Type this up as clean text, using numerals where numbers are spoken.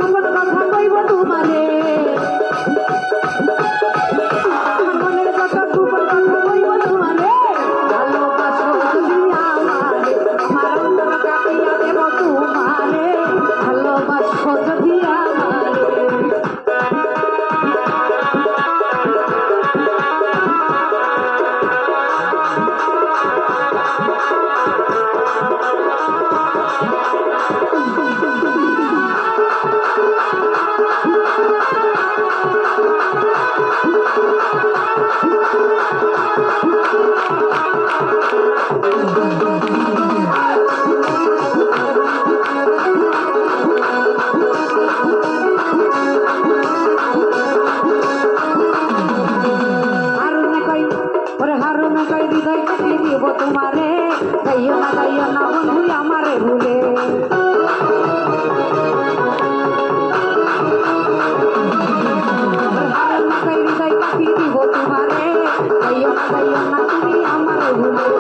গোপন কথা কইব তোমারে মনের কথা গোপন কথা কইব তোমারে ভালোবাসো যদি আমারে আমার অন্তর কাটিয়া দেব তোমারে ভালোবাসো যদি আমারে হৃদয় কাটিয়ে দিব তোমারে যাইও না বন্ধু আমারে ভুলে হৃদয় কাটিয়ে দিব তোমারে যাইও না তুমি আমারে ভুলে